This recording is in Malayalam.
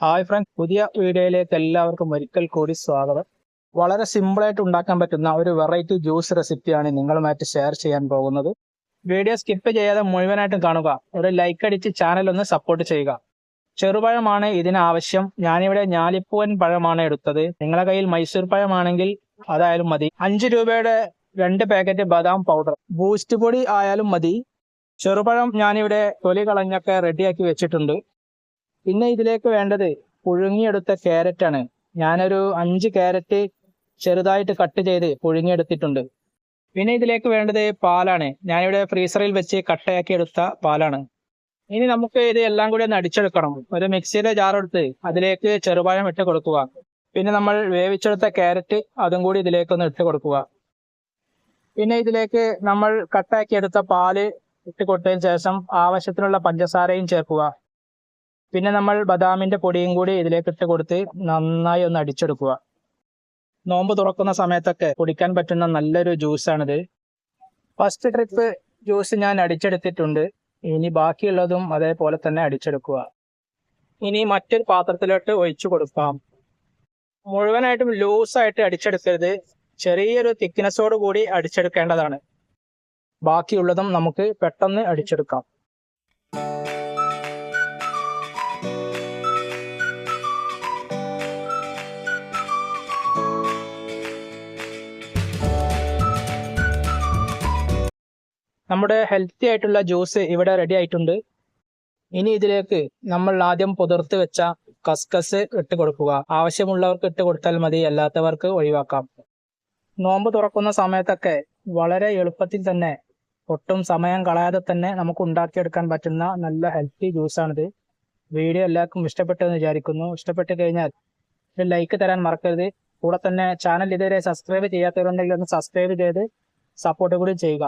ഹായ് ഫ്രണ്ട്സ്, പുതിയ വീഡിയോയിലേക്ക് എല്ലാവർക്കും ഒരിക്കൽ കൂടി സ്വാഗതം. വളരെ സിമ്പിളായിട്ട് ഉണ്ടാക്കാൻ പറ്റുന്ന ഒരു വെറൈറ്റി ജ്യൂസ് റെസിപ്പിയാണ് നിങ്ങളുമായിട്ട് ഷെയർ ചെയ്യാൻ പോകുന്നത്. വീഡിയോ സ്കിപ്പ് ചെയ്യാതെ മുഴുവനായിട്ടും കാണുക. ഒരു ലൈക്ക് അടിച്ച് ചാനൽ ഒന്ന് സപ്പോർട്ട് ചെയ്യുക. ചെറുപഴമാണ് ഇതിന് ആവശ്യം. ഞാനിവിടെ ഞാലിപ്പൂവൻ പഴമാണ് എടുത്തത്. നിങ്ങളുടെ കയ്യിൽ മൈസൂർ പഴമാണെങ്കിൽ അതായാലും മതി. 5 രൂപയുടെ 2 പാക്കറ്റ് ബദാം പൗഡർ, ബൂസ്റ്റ് പൊടി ആയാലും മതി. ചെറുപഴം ഞാനിവിടെ തൊലി കളഞ്ഞൊക്കെ റെഡിയാക്കി വെച്ചിട്ടുണ്ട്. പിന്നെ ഇതിലേക്ക് വേണ്ടത് പുഴുങ്ങിയെടുത്ത ക്യാരറ്റ് ആണ്. ഞാനൊരു 5 ക്യാരറ്റ് ചെറുതായിട്ട് കട്ട് ചെയ്ത് പുഴുങ്ങിയെടുത്തിട്ടുണ്ട്. പിന്നെ ഇതിലേക്ക് വേണ്ടത് പാലാണ്. ഞാനിവിടെ ഫ്രീസറിൽ വെച്ച് കട്ടയാക്കി എടുത്ത പാലാണ്. ഇനി നമുക്ക് ഇത് എല്ലാം കൂടി ഒന്ന് അടിച്ചെടുക്കണം. ഒരു മിക്സിയുടെ ജാർ എടുത്ത് അതിലേക്ക് ചെറുപഴം ഇട്ട് കൊടുക്കുക. പിന്നെ നമ്മൾ വേവിച്ചെടുത്ത ക്യാരറ്റ് അതും കൂടി ഇതിലേക്കൊന്ന് ഇട്ട് കൊടുക്കുക. പിന്നെ ഇതിലേക്ക് നമ്മൾ കട്ടയാക്കി എടുത്ത പാല് ഇട്ട് കൊടുത്തതിന് ശേഷം ആവശ്യത്തിനുള്ള പഞ്ചസാരയും ചേർക്കുക. പിന്നെ നമ്മൾ ബദാമിന്റെ പൊടിയും കൂടി ഇതിലേക്ക് ഇട്ട് കൊടുത്ത് നന്നായി ഒന്ന് അടിച്ചെടുക്കുക. നോമ്പ് തുറക്കുന്ന സമയത്തൊക്കെ കുടിക്കാൻ പറ്റുന്ന നല്ലൊരു ജ്യൂസാണിത്. ഫസ്റ്റ് ട്രിപ്പ് ജ്യൂസ് ഞാൻ അടിച്ചെടുത്തിട്ടുണ്ട്. ഇനി ബാക്കിയുള്ളതും അതേപോലെ തന്നെ അടിച്ചെടുക്കുക. ഇനി മറ്റൊരു പാത്രത്തിലോട്ട് ഒഴിച്ചു കൊടുക്കാം. മുഴുവനായിട്ടും ലൂസായിട്ട് അടിച്ചെടുക്കരുത്, ചെറിയൊരു തിക്നെസ്സോട് കൂടി അടിച്ചെടുക്കേണ്ടതാണ്. ബാക്കിയുള്ളതും നമുക്ക് പെട്ടെന്ന് അടിച്ചെടുക്കാം. നമ്മുടെ ഹെൽത്തി ആയിട്ടുള്ള ജ്യൂസ് ഇവിടെ റെഡി ആയിട്ടുണ്ട്. ഇനി ഇതിലേക്ക് നമ്മൾ ആദ്യം പുതിർത്ത് വെച്ച കസ്കസ് ഇട്ട് കൊടുക്കുക. ആവശ്യമുള്ളവർക്ക് ഇട്ട് കൊടുത്താൽ മതി, അല്ലാത്തവർക്ക് ഒഴിവാക്കാം. നോമ്പ് തുറക്കുന്ന സമയത്തൊക്കെ വളരെ എളുപ്പത്തിൽ തന്നെ, ഒട്ടും സമയം കളയാതെ തന്നെ നമുക്ക് ഉണ്ടാക്കിയെടുക്കാൻ പറ്റുന്ന നല്ല ഹെൽത്തി ജ്യൂസാണിത്. വീഡിയോ എല്ലാവർക്കും ഇഷ്ടപ്പെട്ടെന്ന് വിചാരിക്കുന്നു. ഇഷ്ടപ്പെട്ട് കഴിഞ്ഞാൽ ഒരു ലൈക്ക് തരാൻ മറക്കരുത്. കൂടെ തന്നെ ചാനൽ ഇതുവരെ സബ്സ്ക്രൈബ് ചെയ്യാത്തവരുണ്ടെങ്കിൽ ഒന്ന് സബ്സ്ക്രൈബ് ചെയ്ത് സപ്പോർട്ട് കൂടി ചെയ്യുക.